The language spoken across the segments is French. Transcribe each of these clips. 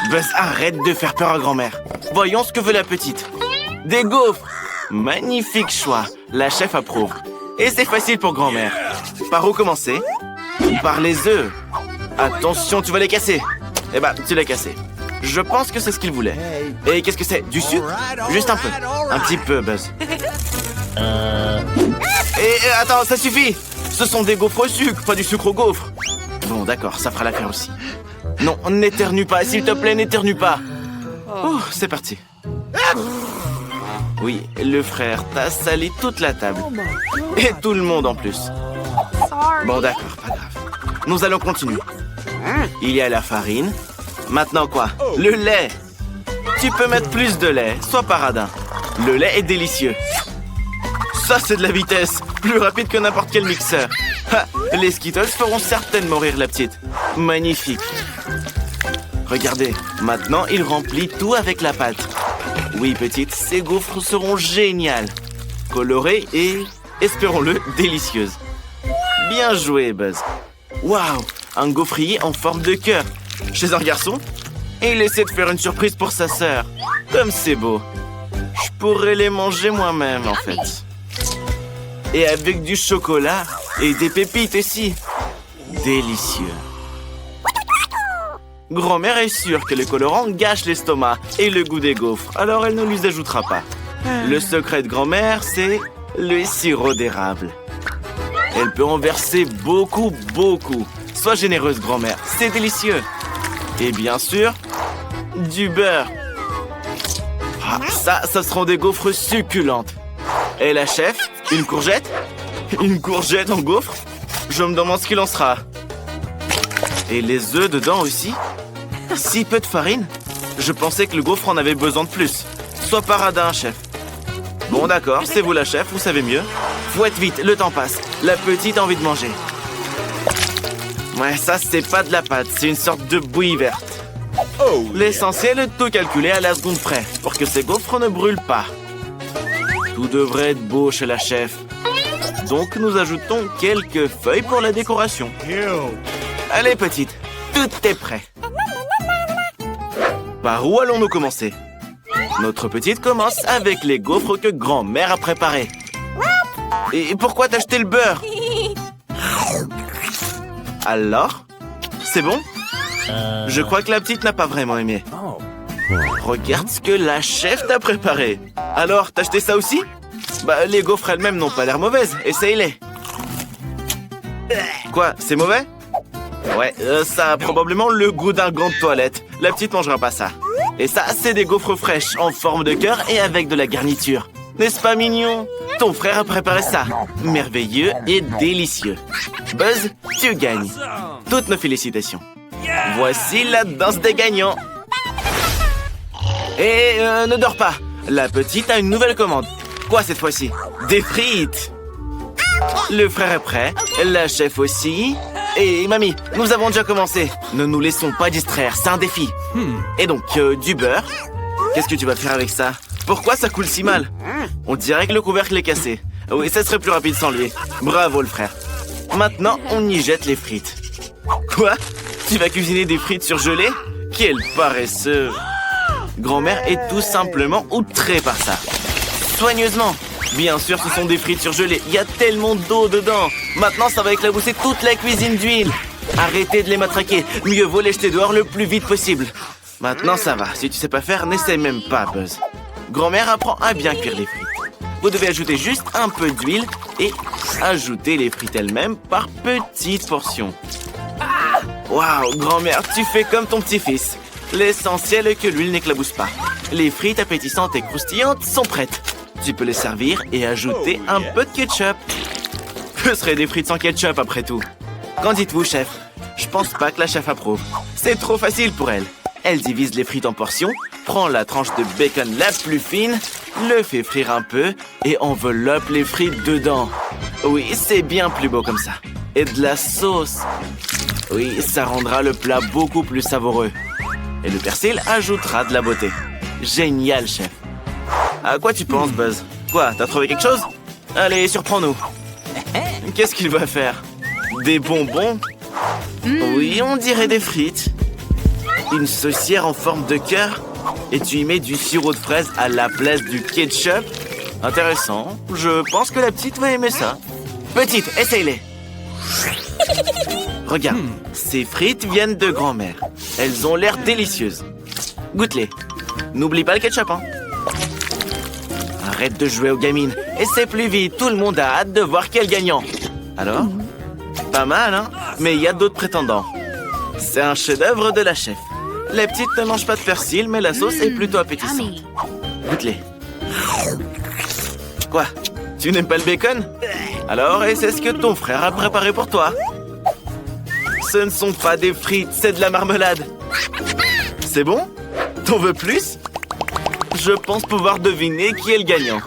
Buzz, arrête de faire peur à grand-mère. Voyons ce que veut la petite. Des gaufres. Magnifique choix. La chef approuve. Et c'est facile pour grand-mère. Par où commencer? Par les œufs. Attention, tu vas les casser. Eh ben, tu l'as cassé. Je pense que c'est ce qu'il voulait. Et qu'est-ce que c'est? Du sucre? Juste un peu. Un petit peu, Buzz. Et attends, ça suffit. Ce sont des gaufres au sucre, pas du sucre au gaufre. Bon, d'accord, ça fera l'affaire aussi. Non, n'éternue pas, s'il te plaît, n'éternue pas. Oh, c'est parti. Oui, le frère t'a sali toute la table. Et tout le monde en plus. Bon, d'accord, pas grave. Nous allons continuer. Il y a la farine. Maintenant quoi? Le lait. Tu peux mettre plus de lait, sois pas radin. Le lait est délicieux. Ça, c'est de la vitesse. Plus rapide que n'importe quel mixeur. Ha, les Skittles feront certainement rire la petite. Magnifique. Regardez, maintenant, il remplit tout avec la pâte. Oui, petite, ces gaufres seront géniales. Colorées et, espérons-le, délicieuses. Bien joué, Buzz. Waouh, un gaufrier en forme de cœur. Chez un garçon? Et il essaie de faire une surprise pour sa sœur. Comme c'est beau. Je pourrais les manger moi-même, en fait. Et avec du chocolat et des pépites aussi. Délicieux. Grand-mère est sûre que les colorants gâchent l'estomac et le goût des gaufres, alors elle ne les ajoutera pas. Le secret de grand-mère, c'est le sirop d'érable. Elle peut en verser beaucoup, beaucoup. Sois généreuse, grand-mère, c'est délicieux. Et bien sûr, du beurre. Ah, ça seront des gaufres succulentes. Et la chef, une courgette? Une courgette en gaufre? Je me demande ce qu'il en sera. Et les œufs dedans aussi? Si peu de farine? Je pensais que le gaufre en avait besoin de plus. Sois pas radin, chef. Bon, d'accord, c'est vous la chef, vous savez mieux. Fouette vite, le temps passe. La petite a envie de manger. Ouais, ça, c'est pas de la pâte, c'est une sorte de bouillie verte. L'essentiel est de tout calculer à la seconde près, pour que ces gaufres ne brûlent pas. Tout devrait être beau chez la chef. Donc, nous ajoutons quelques feuilles pour la décoration. Allez, petite, tout est prêt. Par où allons-nous commencer? Notre petite commence avec les gaufres que grand-mère a préparées. Et pourquoi t'as acheté le beurre? Alors? C'est bon? Je crois que la petite n'a pas vraiment aimé. Regarde ce que la chef t'a préparé. Alors, t'as acheté ça aussi? Bah, les gaufres elles-mêmes n'ont pas l'air mauvaises. Essaye-les. Quoi, c'est mauvais? Ouais, ça a probablement le goût d'un gant de toilette. La petite mangera pas ça. Et ça, c'est des gaufres fraîches, en forme de cœur et avec de la garniture. N'est-ce pas mignon? Ton frère a préparé ça. Merveilleux et délicieux. Buzz, tu gagnes. Toutes nos félicitations. Voici la danse des gagnants. Et ne dors pas. La petite a une nouvelle commande. Quoi cette fois-ci? Des frites. Le frère est prêt. La chef aussi. Et mamie, nous avons déjà commencé. Ne nous laissons pas distraire, c'est un défi. Et donc, du beurre. Qu'est-ce que tu vas faire avec ça? Pourquoi ça coule si mal? On dirait que le couvercle est cassé. Oui, ça serait plus rapide sans lui. Bravo le frère. Maintenant, on y jette les frites. Quoi? Tu vas cuisiner des frites surgelées? Quel paresseux! Grand-mère est tout simplement outrée par ça. Soigneusement. Bien sûr, ce sont des frites surgelées. Il y a tellement d'eau dedans. Maintenant, ça va éclabousser toute la cuisine d'huile. Arrêtez de les matraquer. Mieux vaut les jeter dehors le plus vite possible. Maintenant, ça va. Si tu sais pas faire, n'essaie même pas, Buzz. Grand-mère apprend à bien cuire les frites. Vous devez ajouter juste un peu d'huile et ajouter les frites elles-mêmes par petites portions. Waouh, grand-mère, tu fais comme ton petit-fils. L'essentiel est que l'huile n'éclabousse pas. Les frites appétissantes et croustillantes sont prêtes. Tu peux les servir et ajouter un peu de ketchup. Que seraient des frites sans ketchup après tout? Qu'en dites-vous, chef? Je pense pas que la chef approuve. C'est trop facile pour elle. Elle divise les frites en portions, prend la tranche de bacon la plus fine, le fait frire un peu et enveloppe les frites dedans. Oui, c'est bien plus beau comme ça. Et de la sauce. Oui, ça rendra le plat beaucoup plus savoureux. Et le persil ajoutera de la beauté. Génial, chef. À quoi tu penses, Buzz? Quoi, t'as trouvé quelque chose? Allez, surprends-nous. Qu'est-ce qu'il va faire? Des bonbons? Oui, on dirait des frites. Une saucière en forme de cœur? Et tu y mets du sirop de fraise à la place du ketchup? Intéressant. Je pense que la petite va aimer ça. Petite, essaye-les. Regarde, ces frites viennent de grand-mère. Elles ont l'air délicieuses. Goûte-les. N'oublie pas le ketchup, hein. Arrête de jouer aux gamines. Essaie plus vite. Tout le monde a hâte de voir qui est le gagnant. Alors? Pas mal, hein? Mais il y a d'autres prétendants. C'est un chef-d'œuvre de la chef. La petite ne mange pas de persil, mais la sauce est plutôt appétissante. Goûte-les. Quoi? Tu n'aimes pas le bacon? Alors, et c'est ce que ton frère a préparé pour toi. Ce ne sont pas des frites, c'est de la marmelade. C'est bon? T'en veux plus? Je pense pouvoir deviner qui est le gagnant.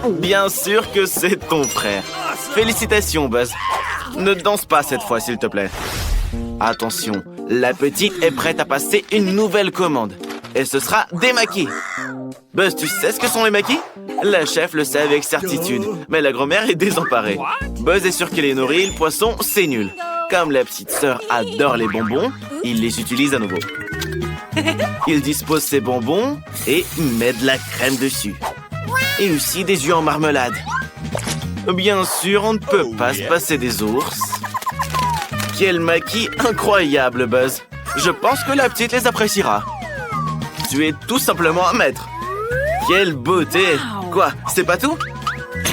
Bien sûr que c'est ton frère. Félicitations, Buzz. Ne danse pas cette fois, s'il te plaît. Attention, la petite est prête à passer une nouvelle commande. Et ce sera des maquis. Buzz, tu sais ce que sont les maquis? La chef le sait avec certitude, mais la grand-mère est désemparée. Buzz est sûr qu'il est nourri, le poisson, c'est nul. Comme la petite sœur adore les bonbons, il les utilise à nouveau. Il dispose ses bonbons et met de la crème dessus. Et aussi des œufs en marmelade. Bien sûr, on ne peut pas se passer des ours. Quel maquis incroyable, Buzz. Je pense que la petite les appréciera. Tu es tout simplement un maître. Quelle beauté. Quoi, c'est pas tout?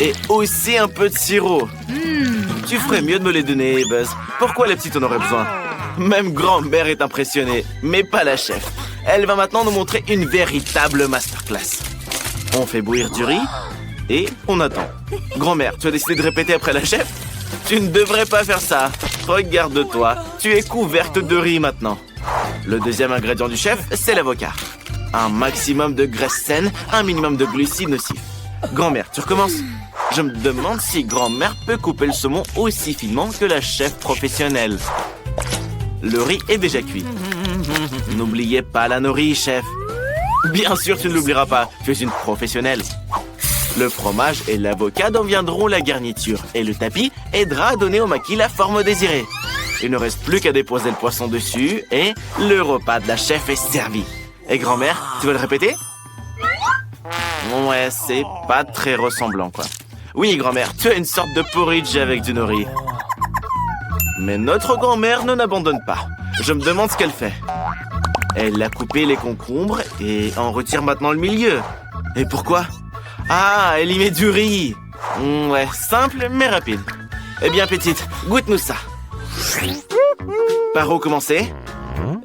Et aussi un peu de sirop. Tu ferais mieux de me les donner, Buzz. Pourquoi la petite en aurait besoin? Même grand-mère est impressionnée, mais pas la chef. Elle va maintenant nous montrer une véritable masterclass. On fait bouillir du riz et on attend. Grand-mère, tu as décidé de répéter après la chef? Tu ne devrais pas faire ça. Regarde-toi, tu es couverte de riz maintenant. Le deuxième ingrédient du chef, c'est l'avocat. Un maximum de graisse saine, un minimum de glucides nocifs. Grand-mère, tu recommences? Je me demande si grand-mère peut couper le saumon aussi finement que la chef professionnelle. Le riz est déjà cuit. N'oubliez pas la nori, chef. Bien sûr, tu ne l'oublieras pas. Tu es une professionnelle. Le fromage et l'avocat deviendront la garniture. Et le tapis aidera à donner au maquis la forme désirée. Il ne reste plus qu'à déposer le poisson dessus et le repas de la chef est servi. Et grand-mère, tu veux le répéter? Ouais, c'est pas très ressemblant, quoi. Oui, grand-mère, tu as une sorte de porridge avec du nori. Mais notre grand-mère ne n'abandonne pas. Je me demande ce qu'elle fait. Elle a coupé les concombres et en retire maintenant le milieu. Et pourquoi? Ah, elle y met du riz. Ouais, simple mais rapide. Eh bien, petite, goûte-nous ça. Par où commencer?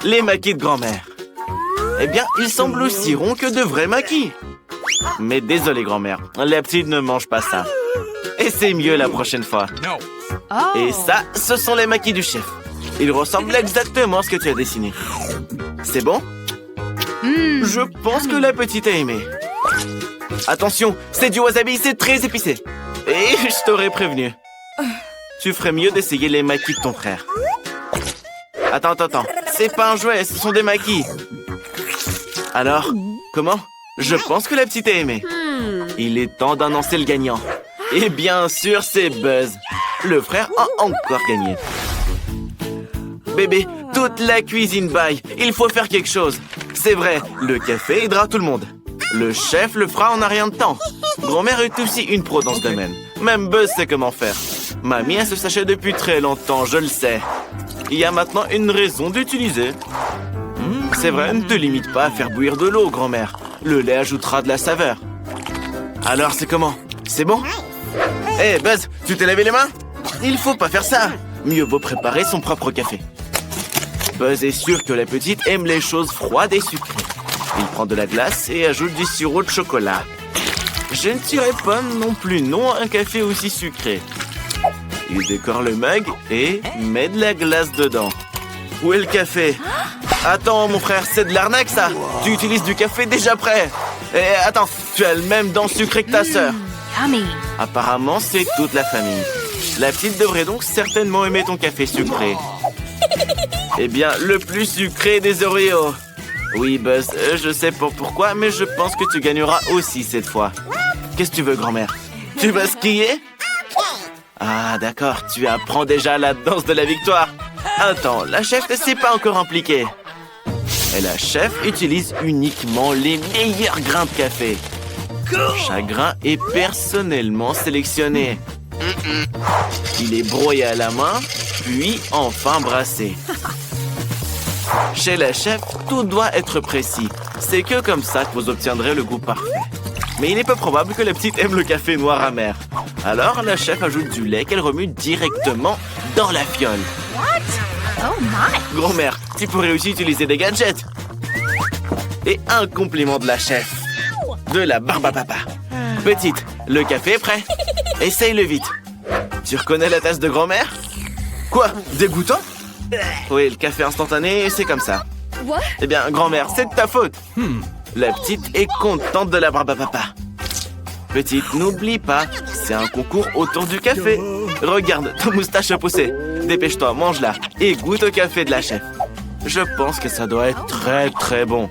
Les maquis de grand-mère. Eh bien, ils semblent aussi ronds que de vrais maquis. Mais désolé, grand-mère, la petite ne mange pas ça. Et c'est mieux la prochaine fois. Et ça, ce sont les maquis du chef. Ils ressemblent exactement à ce que tu as dessiné. C'est bon? Je pense que la petite a aimé. Attention, c'est du wasabi, c'est très épicé. Et je t'aurais prévenu. Tu ferais mieux d'essayer les maquis de ton frère. Attends. C'est pas un jouet, ce sont des maquis. Alors, comment? Je pense que la petite a aimé. Il est temps d'annoncer le gagnant. Et bien sûr, c'est Buzz. Le frère a encore gagné. Bébé, toute la cuisine baille. Il faut faire quelque chose. C'est vrai, le café aidera tout le monde. Le chef le fera en un rien de temps. Grand-mère est aussi une pro dans ce domaine. Même Buzz sait comment faire. Mamie a ce sachet depuis très longtemps, je le sais. Il y a maintenant une raison d'utiliser. C'est vrai, ne te limite pas à faire bouillir de l'eau, grand-mère. Le lait ajoutera de la saveur. Alors, c'est comment? C'est bon? Hé, Buzz, tu t'es lavé les mains? Il faut pas faire ça. Mieux vaut préparer son propre café. Buzz est sûr que la petite aime les choses froides et sucrées. Il prend de la glace et ajoute du sirop de chocolat. Je ne dirais pas non plus non à un café aussi sucré. Il décore le mug et met de la glace dedans. Où est le café? Attends, mon frère, c'est de l'arnaque, ça. Tu utilises du café déjà prêt. Et attends, tu as le même dent sucré que ta sœur. Apparemment, c'est toute la famille. La petite devrait donc certainement aimer ton café sucré. Eh bien, le plus sucré des Oreos. Oui, Buzz, je sais pas pourquoi, mais je pense que tu gagneras aussi cette fois. Qu'est-ce que tu veux, grand-mère? Tu vas skier? Ah, d'accord, tu apprends déjà la danse de la victoire. Attends, la chef ne s'est pas encore impliquée. Et la chef utilise uniquement les meilleurs grains de café. Chaque grain est personnellement sélectionné. Il est broyé à la main, puis enfin brassé. Chez la chef, tout doit être précis. C'est que comme ça que vous obtiendrez le goût parfait. Mais il est peu probable que la petite aime le café noir amer. Alors la chef ajoute du lait qu'elle remue directement dans la fiole. Oh my! Grand-mère, tu pourrais aussi utiliser des gadgets. Et un compliment de la chef. De la barbe à papa. Petite, le café est prêt. Essaye-le vite. Tu reconnais la tasse de grand-mère? Quoi? Dégoûtant? Oui, le café instantané, c'est comme ça. What? Eh bien, grand-mère, c'est de ta faute. La petite est contente de la barbe à papa. Petite, n'oublie pas, c'est un concours autour du café. Regarde, ta moustache a poussé. Dépêche-toi, mange-la et goûte au café de la chef. Je pense que ça doit être très très bon.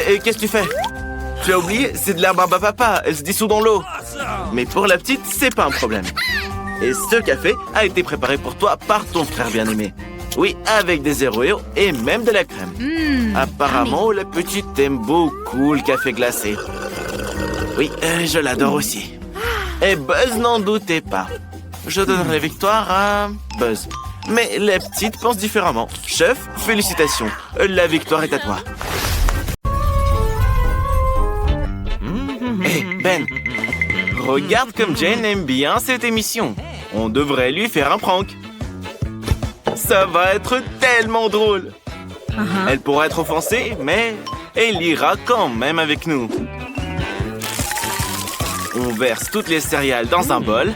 Et qu'est-ce que tu fais? Tu as oublié, c'est de la barbe à papa, elle se dissout dans l'eau. Mais pour la petite, c'est pas un problème. Et ce café a été préparé pour toi par ton frère bien-aimé. Oui, avec des Oreos et même de la crème. Apparemment, la petite aime beaucoup le café glacé. Oui, je l'adore aussi. Et Buzz n'en doutait pas. Je donnerai la victoire à Buzz. Mais la petite pense différemment. Chef, félicitations. La victoire est à toi. Hé, Ben. Regarde comme Jane aime bien cette émission. On devrait lui faire un prank. Ça va être tellement drôle. Elle pourra être offensée, mais elle ira quand même avec nous. On verse toutes les céréales dans un bol.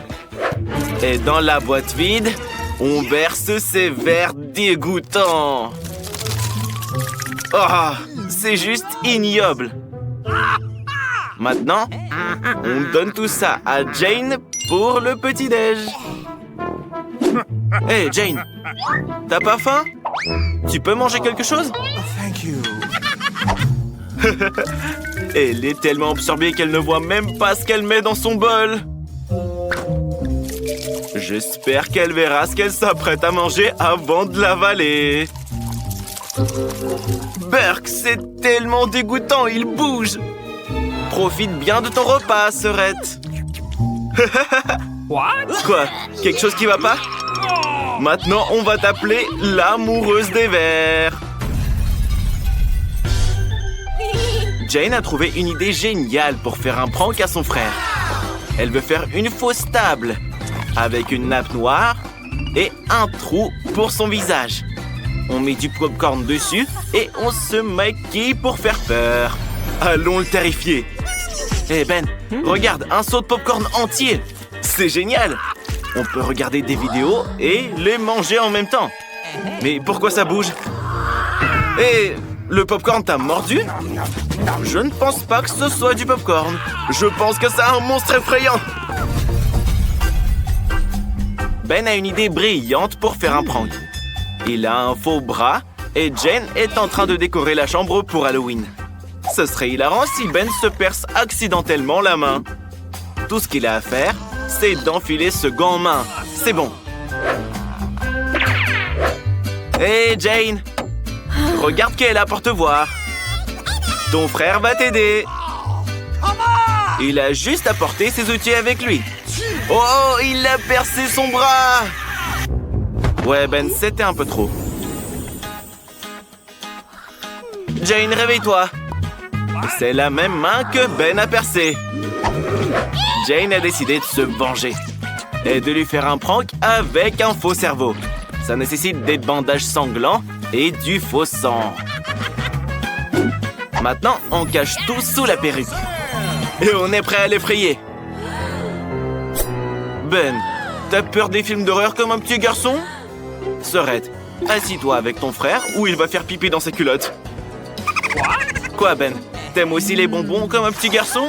Et dans la boîte vide, on verse ces verres dégoûtants. Oh, c'est juste ignoble. Maintenant, on donne tout ça à Jane pour le petit-déj. Hé, Jane, t'as pas faim? Tu peux manger quelque chose? Thank you. Elle est tellement absorbée qu'elle ne voit même pas ce qu'elle met dans son bol. J'espère qu'elle verra ce qu'elle s'apprête à manger avant de l'avaler. Burk, c'est tellement dégoûtant, il bouge. Profite bien de ton repas, sœurette. Quoi? Quelque chose qui va pas? Maintenant, on va t'appeler l'amoureuse des vers. Jane a trouvé une idée géniale pour faire un prank à son frère. Elle veut faire une fausse table avec une nappe noire et un trou pour son visage. On met du popcorn dessus et on se maquille pour faire peur. Allons le terrifier. Eh Ben, regarde, un seau de popcorn entier. C'est génial. On peut regarder des vidéos et les manger en même temps. Mais pourquoi ça bouge? Et le popcorn t'a mordu? Je ne pense pas que ce soit du popcorn. Je pense que c'est un monstre effrayant. Ben a une idée brillante pour faire un prank. Il a un faux bras et Jane est en train de décorer la chambre pour Halloween. Ce serait hilarant si Ben se perce accidentellement la main. Tout ce qu'il a à faire, c'est d'enfiler ce gant en main. C'est bon. Hé, Jane! Regarde qui est là pour te voir. Ton frère va t'aider. Il a juste à porter ses outils avec lui. Oh, il a percé son bras! Ouais, Ben, c'était un peu trop. Jane, réveille-toi. C'est la même main que Ben a percée. Jane a décidé de se venger et de lui faire un prank avec un faux cerveau. Ça nécessite des bandages sanglants et du faux sang. Maintenant, on cache tout sous la perruque. Et on est prêt à l'effrayer. Ben, t'as peur des films d'horreur comme un petit garçon? Sœurette, assis-toi avec ton frère ou il va faire pipi dans ses culottes. Quoi, Ben? T'aimes aussi les bonbons comme un petit garçon?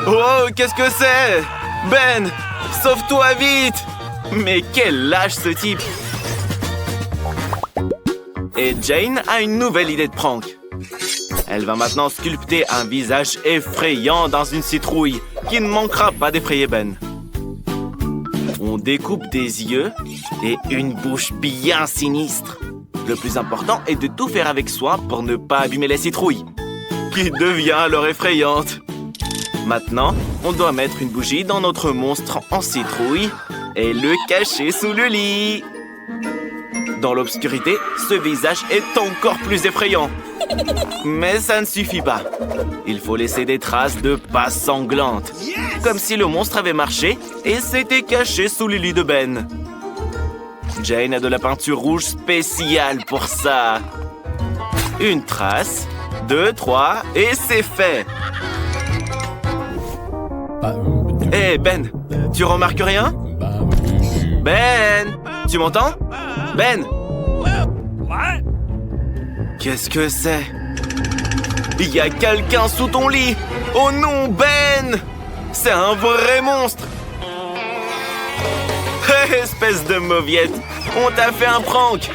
Oh, qu'est-ce que c'est? Ben, sauve-toi vite! Mais quel lâche ce type! Et Jane a une nouvelle idée de prank. Elle va maintenant sculpter un visage effrayant dans une citrouille qui ne manquera pas d'effrayer Ben. On découpe des yeux et une bouche bien sinistre. Le plus important est de tout faire avec soin pour ne pas abîmer la citrouille, qui devient alors effrayante. Maintenant, on doit mettre une bougie dans notre monstre en citrouille et le cacher sous le lit. Dans l'obscurité, ce visage est encore plus effrayant. Mais ça ne suffit pas. Il faut laisser des traces de pas sanglantes. Comme si le monstre avait marché et s'était caché sous le lit de Ben. Jane a de la peinture rouge spéciale pour ça. Une trace, 2, 3, et c'est fait. Hé, Ben, tu remarques rien? Ben, tu m'entends? Ben! Qu'est-ce que c'est? Il y a quelqu'un sous ton lit! Oh non, Ben! C'est un vrai monstre! Hé, espèce de mauviette! On t'a fait un prank!